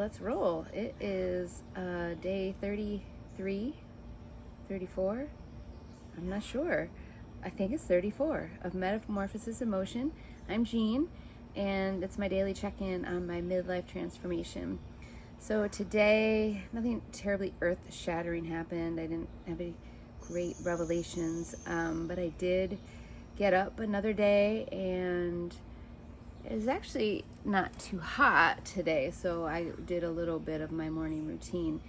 let's roll. It is day 33, 34. I'm not sure. I think it's 34 of Metamorphosis in Motion. I'm Jean, and it's my daily check-in on my midlife transformation. So today, nothing terribly earth-shattering happened. I didn't have any great revelations, but I did get up another day, and it was actually not too hot today, so I did a little bit of my morning routine.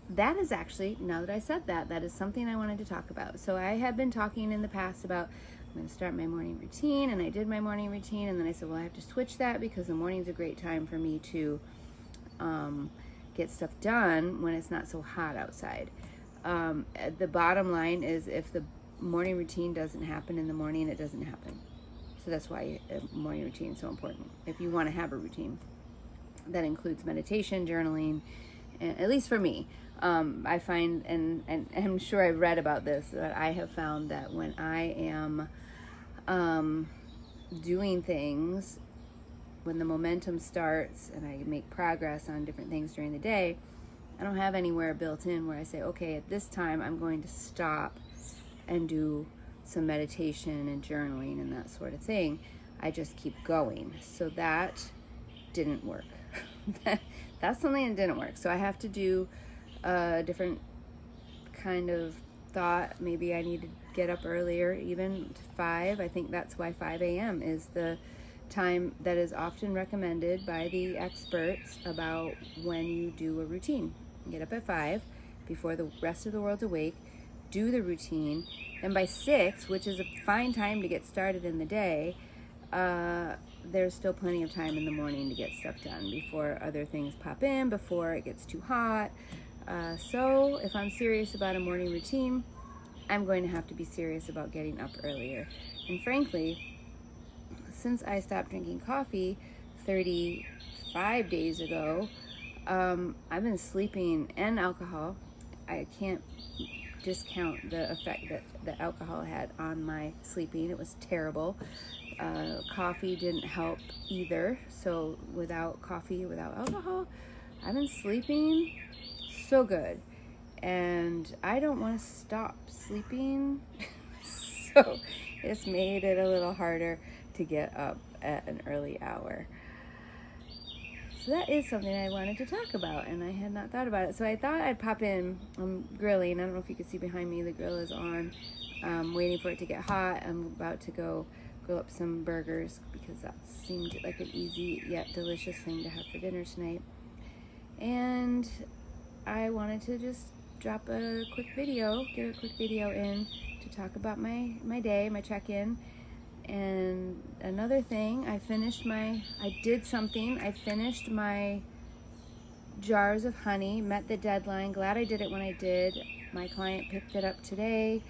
That is actually, now that I said that, that is something I wanted to talk about. So I have been talking in the past about I'm going to start my morning routine, and I did my morning routine, and then I said, well, I have to switch that because the morning's a great time for me to get stuff done when it's not so hot outside. The bottom line is if the morning routine doesn't happen in the morning, it doesn't happen. So that's why a morning routine is so important. If you want to have a routine that includes meditation, journaling, at least for me, I find, and I'm sure I've read about this, but I have found that when I am doing things, when the momentum starts and I make progress on different things during the day, I don't have anywhere built in where I say, okay, at this time I'm going to stop and do some meditation and journaling and that sort of thing. I just keep going. So that didn't work. That's something that didn't work. So I have to do a different kind of thought. Maybe I need to get up earlier, even to 5. I think that's why 5 a.m. is the time that is often recommended by the experts about when you do a routine. Get up at 5 before the rest of the world's awake, do the routine, and by 6, which is a fine time to get started in the day, there's still plenty of time in the morning to get stuff done before other things pop in, before it gets too hot. So if I'm serious about a morning routine, I'm going to have to be serious about getting up earlier. And frankly, since I stopped drinking coffee 35 days ago, I've been sleeping, and alcohol. I can't discount the effect that the alcohol had on my sleeping. It was terrible. Coffee didn't help either. So without coffee, without alcohol, I've been sleeping so good. And I don't want to stop sleeping. So it's made it a little harder to get up at an early hour. So that is something I wanted to talk about, and I had not thought about it. So I thought I'd pop in. I'm grilling. I don't know if you can see behind me. The grill is on. Waiting for it to get hot. I'm about to go grill up some burgers because that seemed like an easy yet delicious thing to have for dinner tonight. And I wanted to just drop a quick video, get a quick video in to talk about my day, my check-in. And another thing, I finished my jars of honey, met the deadline. Glad I did it when I did. My client picked it up today.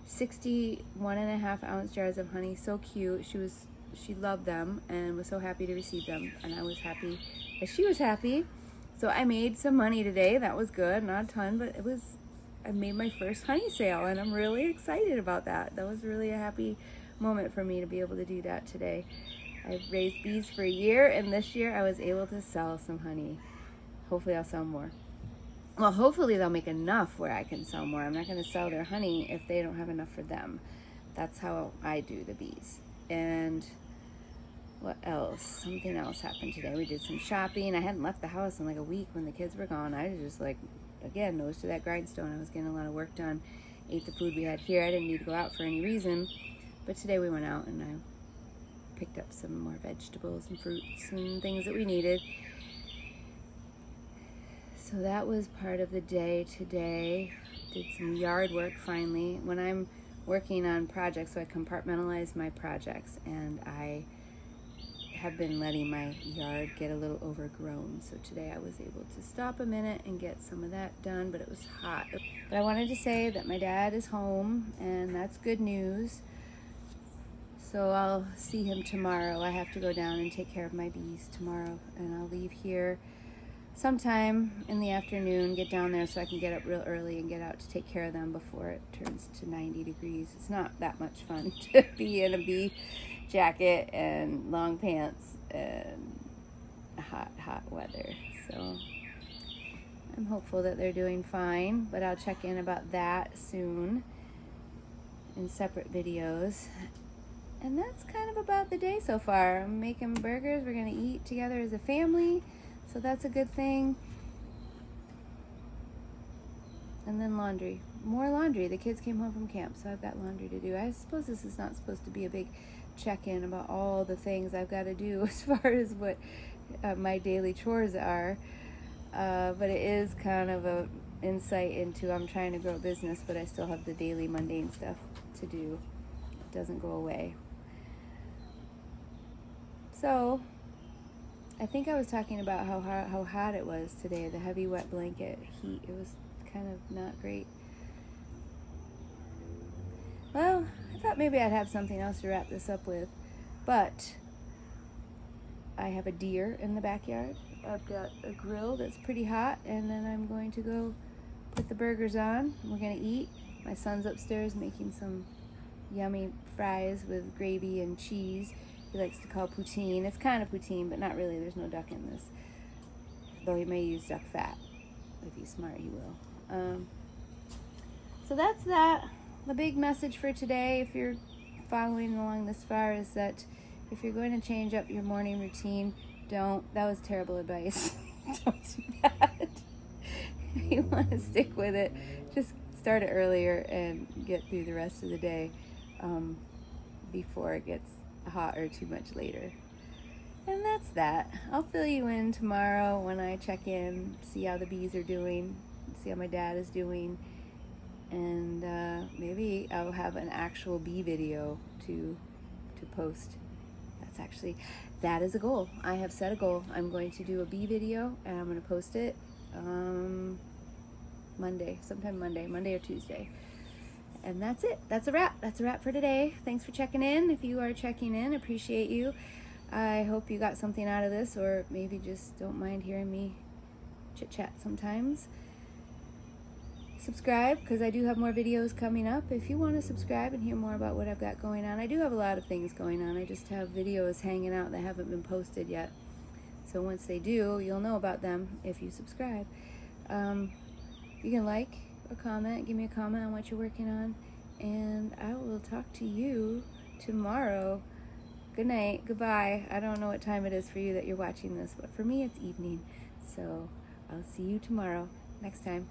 61.5-ounce jars of honey, so cute. She loved them and was so happy to receive them, and I was happy that she was happy. So I made some money today. That was good, not a ton, but I made my first honey sale, and I'm really excited about that. That was really a happy moment for me to be able to do that today. I've raised bees for a year, and this year I was able to sell some honey. Hopefully I'll sell more. Well, hopefully they'll make enough where I can sell more. I'm not going to sell their honey if they don't have enough for them. That's how I do the bees. And what else? Something else happened today. We did some shopping. I hadn't left the house in like a week when the kids were gone. I was just like, again, nose to that grindstone. I was getting a lot of work done. Ate the food we had here. I didn't need to go out for any reason. But today we went out and I picked up some more vegetables and fruits and things that we needed. So that was part of the day today. Did some yard work finally. When I'm working on projects, so I compartmentalize my projects, and I have been letting my yard get a little overgrown. So today I was able to stop a minute and get some of that done, but it was hot. But I wanted to say that my dad is home, and that's good news. So I'll see him tomorrow. I have to go down and take care of my bees tomorrow, and I'll leave here sometime in the afternoon, get down there so I can get up real early and get out to take care of them before it turns to 90 degrees. It's not that much fun to be in a bee jacket and long pants and hot weather. So I'm hopeful that they're doing fine, but I'll check in about that soon in separate videos. And that's kind of about the day so far. I'm making burgers. We're going to eat together as a family, so that's a good thing. And then laundry. More laundry. The kids came home from camp, so I've got laundry to do. I suppose this is not supposed to be a big check-in about all the things I've got to do as far as what my daily chores are. But it is kind of a insight into I'm trying to grow a business, but I still have the daily mundane stuff to do. It doesn't go away. So I think I was talking about how hot it was today, the heavy wet blanket heat. It was kind of not great. Well, I thought maybe I'd have something else to wrap this up with, but I have a deer in the backyard. I've got a grill that's pretty hot, and then I'm going to go put the burgers on. We're going to eat. My son's upstairs making some yummy fries with gravy and cheese. He likes to call poutine. It's kind of poutine, but not really. There's no duck in this. Though he may use duck fat. If he's smart, he will. So that's that. The big message for today, if you're following along this far, is that if you're going to change up your morning routine, don't. That was terrible advice. Don't do that. If you want to stick with it, just start it earlier and get through the rest of the day before it gets hot or too much later. And that's that. I'll fill you in tomorrow when I check in, see how the bees are doing, see how my dad is doing, and maybe I'll have an actual bee video to post. That is a goal. I have set a goal. I'm going to do a bee video, and I'm going to post it sometime Monday or Tuesday. And that's it. That's a wrap. That's a wrap for today. Thanks for checking in. If you are checking in, appreciate you. I hope you got something out of this, or maybe just don't mind hearing me chit-chat sometimes. Subscribe, because I do have more videos coming up. If you want to subscribe and hear more about what I've got going on, I do have a lot of things going on. I just have videos hanging out that haven't been posted yet. So once they do, you'll know about them if you subscribe. You can like or comment, give me a comment on what you're working on, and I will talk to you tomorrow. Good night, goodbye. I don't know what time it is for you that you're watching this, but for me it's evening. So I'll see you tomorrow, next time.